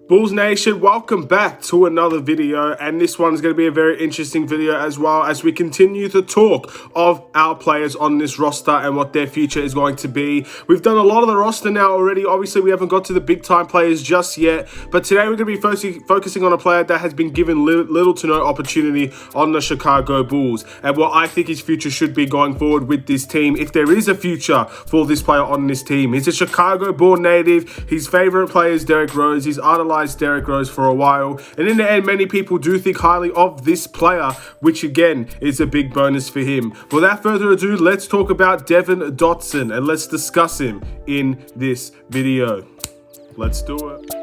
Bulls Nation, welcome back to another video, and this one is going to be a very interesting video as well as we continue to talk of our players on this roster and what their future is going to be. We've done a lot of the roster now already. Obviously, we haven't got to the big time players just yet, but today we're going to be focusing on a player that has been given little to no opportunity on the Chicago Bulls and what I think his future should be going forward with this team, if there is a future for this player on this team. He's a Chicago-born native. His favorite player is Derrick Rose. He's idolized Derrick Rose for a while, and in the end many people do think highly of this player, which again is a big bonus for him. Without further ado, let's talk about Devon Dotson and let's discuss him in this video. Let's do it.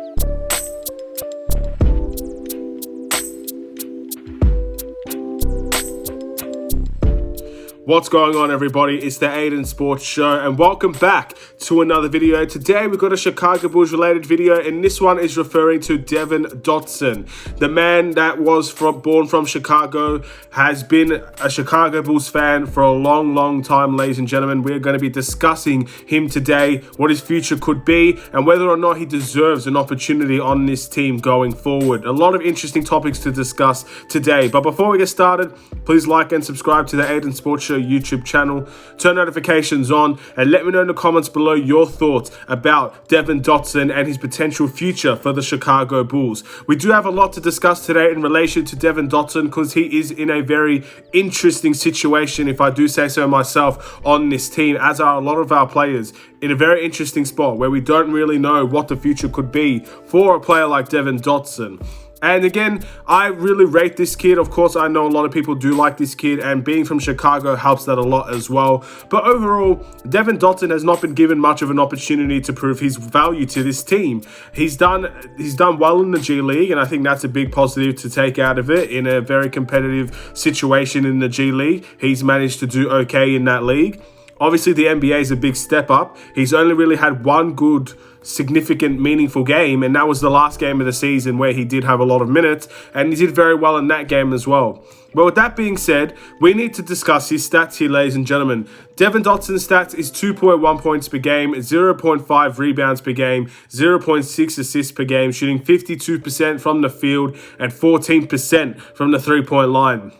What's going on, everybody? It's the Aidan Sports Show, and welcome back to another video. Today we've got a Chicago Bulls related video, and this one is referring to Devon Dotson, the man that was born from Chicago, has been a Chicago Bulls fan for a long time, ladies and gentlemen. We're going to be discussing him today, what his future could be, and whether or not he deserves an opportunity on this team going forward. A lot of interesting topics to discuss today, but before we get started, please like and subscribe to the Aidan Sports Show YouTube channel, turn notifications on, and let me know in the comments below your thoughts about Devon Dotson and his potential future for the Chicago Bulls. We do have a lot to discuss today in relation to Devon Dotson because he is in a very interesting situation, if I do say so myself, on this team, as are a lot of our players, in a very interesting spot where we don't really know what the future could be for a player like Devon Dotson. And again, I really rate this kid. Of course, I know a lot of people do like this kid, and being from Chicago helps that a lot as well. But overall, Devon Dotson has not been given much of an opportunity to prove his value to this team. He's done well in the G League, and I think that's a big positive to take out of it. In a very competitive situation in the G League, he's managed to do okay in that league. Obviously, the NBA is a big step up. He's only really had one good, significant, meaningful game, and that was the last game of the season where he did have a lot of minutes, and he did very well in that game as well. But with that being said, we need to discuss his stats here, ladies and gentlemen. Devon Dotson's stats is 2.1 points per game, 0.5 rebounds per game, 0.6 assists per game, shooting 52% from the field and 14% from the three-point line.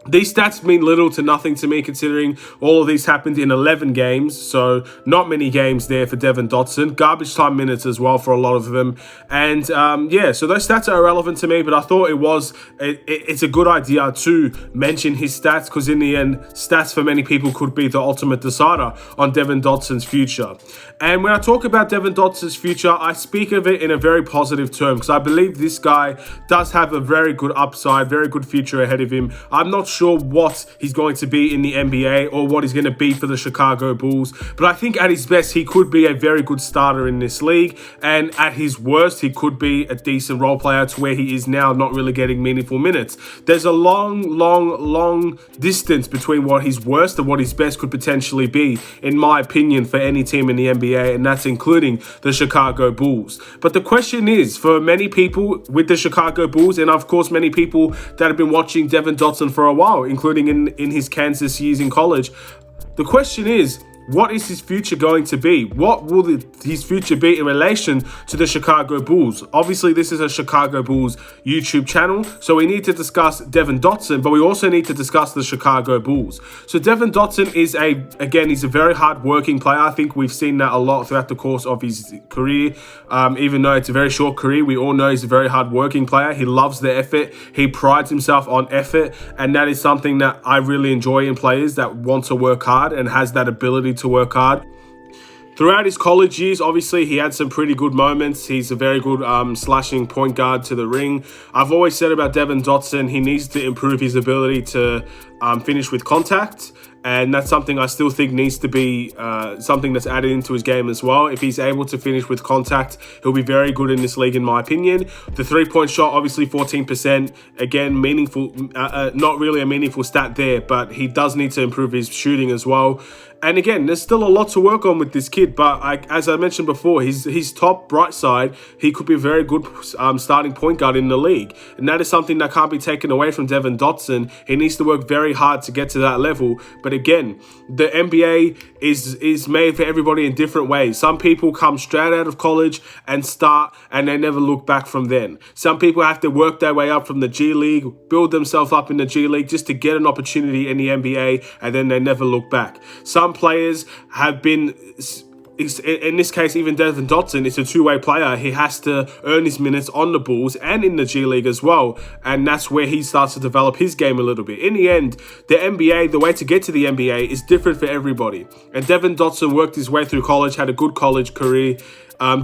These stats mean little to nothing to me, considering all of these happened in 11 games, so not many games there for Devon Dotson. Garbage time minutes as well for a lot of them. And yeah, so those stats are irrelevant to me, but I thought it's a good idea to mention his stats, because in the end, stats for many people could be the ultimate decider on Devon Dotson's future. And when I talk about Devon Dotson's future, I speak of it in a very positive term, because I believe this guy does have a very good upside, very good future ahead of him. I'm not sure what he's going to be in the NBA or what he's going to be for the Chicago Bulls, but I think at his best he could be a very good starter in this league, and at his worst he could be a decent role player to where he is now, not really getting meaningful minutes. There's a long distance between what his worst and what his best could potentially be, in my opinion, for any team in the NBA, and that's including the Chicago Bulls. But the question is, for many people with the Chicago Bulls, and of course many people that have been watching Devon Dotson for a while, including in his Kansas years in college, the question is, what is his future going to be? What will his future be in relation to the Chicago Bulls? Obviously, this is a Chicago Bulls YouTube channel, so we need to discuss Devon Dotson, but we also need to discuss the Chicago Bulls. So Devon Dotson is he's a very hard-working player. I think we've seen that a lot throughout the course of his career. Even though it's a very short career, we all know he's a very hard-working player. He loves the effort. He prides himself on effort, and that is something that I really enjoy in players that want to work hard and has that ability to work hard. Throughout his college years, obviously, he had some pretty good moments. He's a very good slashing point guard to the ring. I've always said about Devon Dotson, he needs to improve his ability to finish with contact. And that's something I still think needs to be something that's added into his game as well. If he's able to finish with contact, he'll be very good in this league, in my opinion. The three-point shot, obviously 14%. Again, meaningful, not really a meaningful stat there, but he does need to improve his shooting as well. And again, there's still a lot to work on with this kid, but as I mentioned before, his top bright side, he could be a very good starting point guard in the league. And that is something that can't be taken away from Devon Dotson. He needs to work very hard to get to that level. But again, the NBA is made for everybody in different ways. Some people come straight out of college and start, and they never look back from then. Some people have to work their way up from the G League, build themselves up in the G League just to get an opportunity in the NBA, and then they never look back. Some players have been, in this case, even Devon Dotson is a two-way player. He has to earn his minutes on the Bulls and in the G League as well. And that's where he starts to develop his game a little bit. In the end, the NBA, the way to get to the NBA is different for everybody. And Devon Dotson worked his way through college, had a good college career,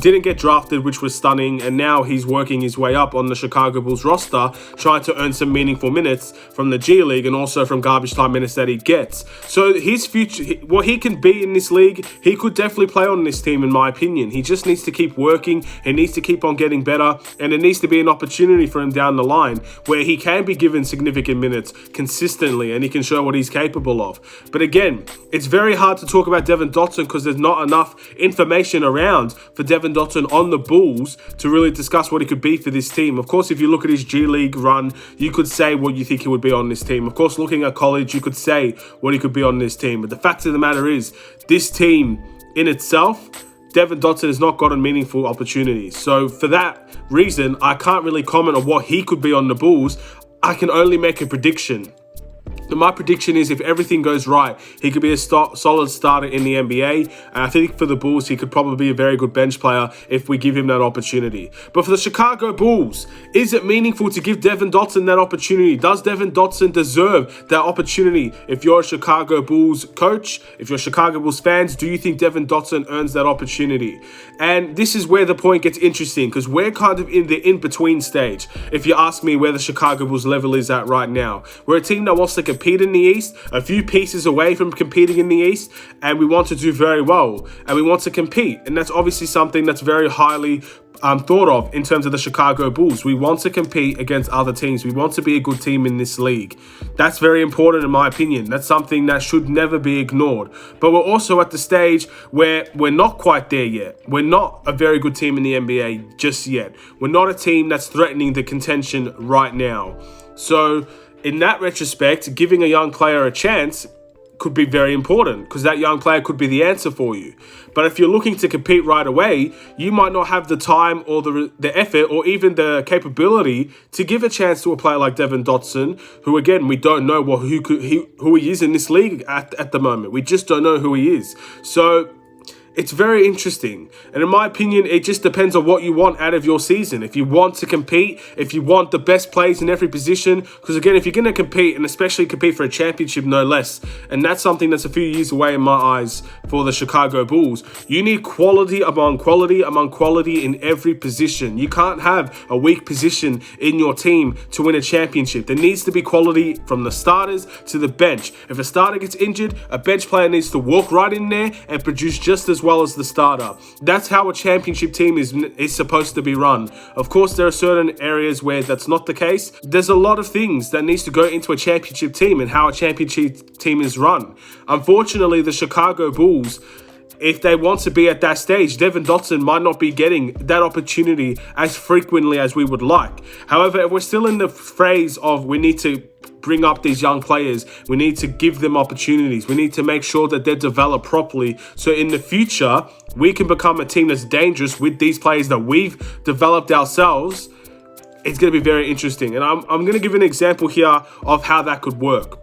didn't get drafted, which was stunning, and now he's working his way up on the Chicago Bulls roster, trying to earn some meaningful minutes from the G League and also from garbage time minutes that he gets. So his future, what he can be in this league, he could definitely play on this team, in my opinion. He just needs to keep working, he needs to keep on getting better, and it needs to be an opportunity for him down the line where he can be given significant minutes consistently and he can show what he's capable of. But again, it's very hard to talk about Devon Dotson because there's not enough information around for Devon Dotson on the Bulls to really discuss what he could be for this team. Of course, if you look at his G League run, you could say what you think he would be on this team. Of course, looking at college, you could say what he could be on this team. But the fact of the matter is, this team in itself, Devon Dotson has not gotten meaningful opportunities. So for that reason, I can't really comment on what he could be on the Bulls. I can only make a prediction. And my prediction is if everything goes right, he could be a solid starter in the NBA. And I think for the Bulls, he could probably be a very good bench player if we give him that opportunity. But for the Chicago Bulls, is it meaningful to give Devon Dotson that opportunity? Does Devon Dotson deserve that opportunity? If you're a Chicago Bulls coach, if you're Chicago Bulls fans, do you think Devon Dotson earns that opportunity? And this is where the point gets interesting because we're kind of in the in-between stage. If you ask me where the Chicago Bulls level is at right now, we're a team that wants to compete in the East, a few pieces away from competing in the East, and we want to do very well, and we want to compete. And that's obviously something that's very highly thought of in terms of the Chicago Bulls. We want to compete against other teams. We want to be a good team in this league. That's very important in my opinion. That's something that should never be ignored. But we're also at the stage where we're not quite there yet. We're not a very good team in the NBA just yet. We're not a team that's threatening the contention right now. So in that retrospect, giving a young player a chance could be very important because that young player could be the answer for you. But if you're looking to compete right away, you might not have the time or the effort or even the capability to give a chance to a player like Devon Dotson, who again, we don't know who he is in this league at the moment. We just don't know who he is. So it's very interesting. And in my opinion, it just depends on what you want out of your season. If you want to compete, if you want the best players in every position, because again, if you're going to compete, and especially compete for a championship, no less, and that's something that's a few years away in my eyes for the Chicago Bulls, you need quality among quality among quality in every position. You can't have a weak position in your team to win a championship. There needs to be quality from the starters to the bench. If a starter gets injured, a bench player needs to walk right in there and produce just as well as the starter. That's how a championship team is supposed to be run. Of course, there are certain areas where that's not the case. There's a lot of things that needs to go into a championship team and how a championship team is run. Unfortunately, the Chicago Bulls, if they want to be at that stage, Devon Dotson might not be getting that opportunity as frequently as we would like. However, if we're still in the phase of we need to bring up these young players, we need to give them opportunities, we need to make sure that they're developed properly, so in the future we can become a team that's dangerous with these players that we've developed ourselves. It's going to be very interesting, and I'm going to give an example here of how that could work.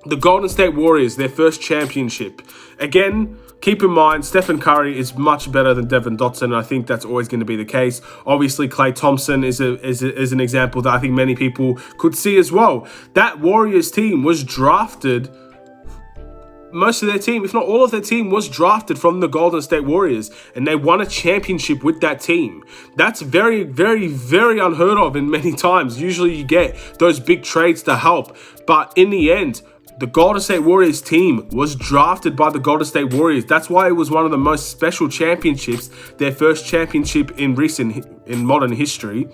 The Golden State Warriors, their first championship. Again, keep in mind, Stephen Curry is much better than Devon Dotson, and I think that's always going to be the case. Obviously, Klay Thompson is an example that I think many people could see as well. That Warriors team was drafted, most of their team, if not all of their team, was drafted from the Golden State Warriors, and they won a championship with that team. That's very, very, very unheard of in many times. Usually you get those big trades to help, but in the end, The Golden State Warriors team was drafted by the Golden State Warriors. That's why it was one of the most special championships, their first championship in modern history.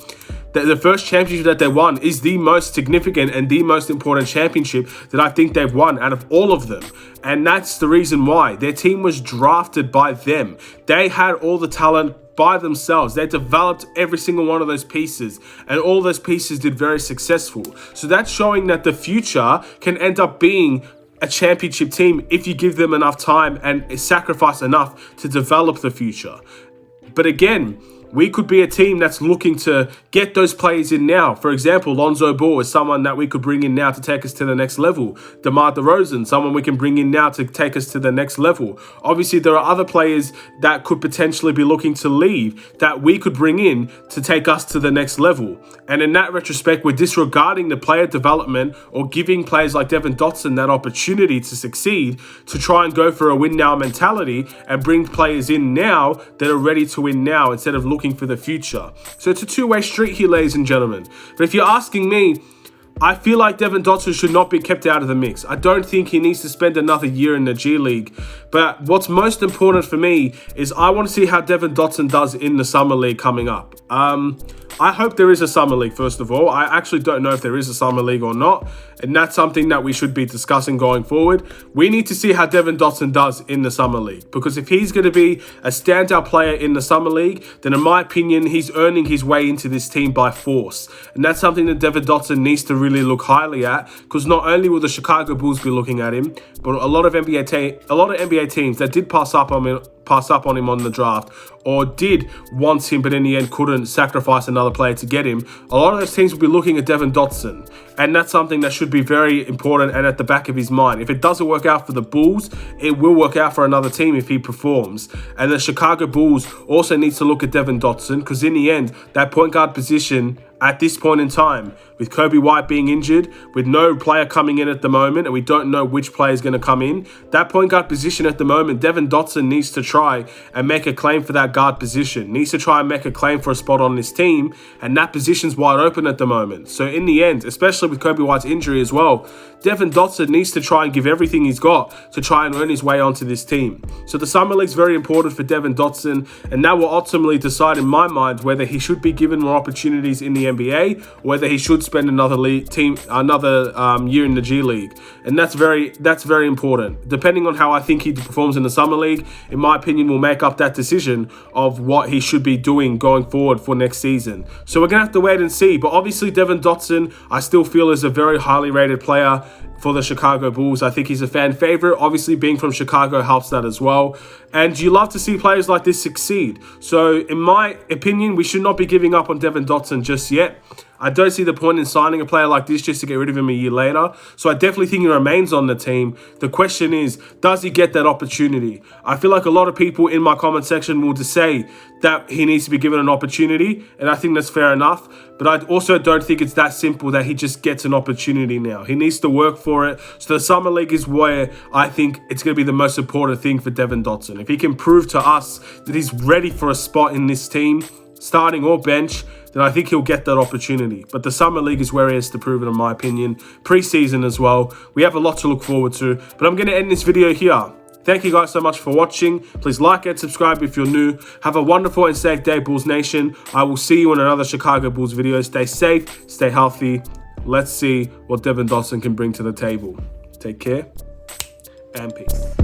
The first championship that they won is the most significant and the most important championship that I think they've won out of all of them. And that's the reason why. Their team was drafted by them. They had all the talent by themselves. They developed every single one of those pieces, and all those pieces did very successful. So that's showing that the future can end up being a championship team if you give them enough time and sacrifice enough to develop the future. But again, we could be a team that's looking to get those players in now. For example, Lonzo Ball is someone that we could bring in now to take us to the next level. DeMar DeRozan, someone we can bring in now to take us to the next level. Obviously, there are other players that could potentially be looking to leave that we could bring in to take us to the next level. And in that retrospect, we're disregarding the player development or giving players like Devon Dotson that opportunity to succeed, to try and go for a win now mentality and bring players in now that are ready to win now instead of looking for the future. So it's a two-way street here, ladies and gentlemen. But if you're asking me, I feel like Devon Dotson should not be kept out of the mix. I don't think he needs to spend another year in the G League. But what's most important for me is I want to see how Devon Dotson does in the Summer League coming up. I hope there is a Summer League, first of all. I actually don't know if there is a Summer League or not. And that's something that we should be discussing going forward. We need to see how Devon Dotson does in the Summer League. Because if he's going to be a standout player in the Summer League, then in my opinion, he's earning his way into this team by force. And that's something that Devon Dotson needs to really look highly at. Because not only will the Chicago Bulls be looking at him, but a lot of NBA teams that did pass up on him on the draft, or did want him but in the end couldn't sacrifice another player to get him, a lot of those teams will be looking at Devon Dotson. And that's something that should be very important and at the back of his mind. If it doesn't work out for the Bulls, it will work out for another team if he performs. And the Chicago Bulls also need to look at Devon Dotson, because in the end, that point guard position at this point in time, with Kobe White being injured, with no player coming in at the moment, and we don't know which player is going to come in, that point guard position at the moment, Devon Dotson needs to try and make a claim for that guard position, needs to try and make a claim for a spot on this team, and that position's wide open at the moment. So in the end, especially with Kobe White's injury as well, Devon Dotson needs to try and give everything he's got to try and earn his way onto this team. So the Summer League's very important for Devon Dotson, and that will ultimately decide in my mind whether he should be given more opportunities in the NBA, or whether he should spend another year in the G League. And that's very important. Depending on how I think he performs in the Summer League, in my opinion, will make up that decision of what he should be doing going forward for next season. So we're going to have to wait and see. But obviously Devon Dotson, I still feel is a very highly rated player for the Chicago Bulls. I think he's a fan favorite. Obviously, being from Chicago helps that as well. And you love to see players like this succeed. So, in my opinion, we should not be giving up on Devon Dotson just yet. I don't see the point in signing a player like this just to get rid of him a year later. So I definitely think he remains on the team. The question is, does he get that opportunity? I feel like a lot of people in my comment section will just say that he needs to be given an opportunity, and I think that's fair enough. But I also don't think it's that simple that he just gets an opportunity now. He needs to work for it. So the Summer League is where I think it's going to be the most important thing for Devon Dotson. If he can prove to us that he's ready for a spot in this team, starting or bench, then I think he'll get that opportunity. But the Summer League is where he has to prove it, in my opinion. Preseason as well. We have a lot to look forward to. But I'm going to end this video here. Thank you guys so much for watching. Please like and subscribe if you're new. Have a wonderful and safe day, Bulls Nation. I will see you in another Chicago Bulls video. Stay safe, stay healthy. Let's see what Devon Dotson can bring to the table. Take care and peace.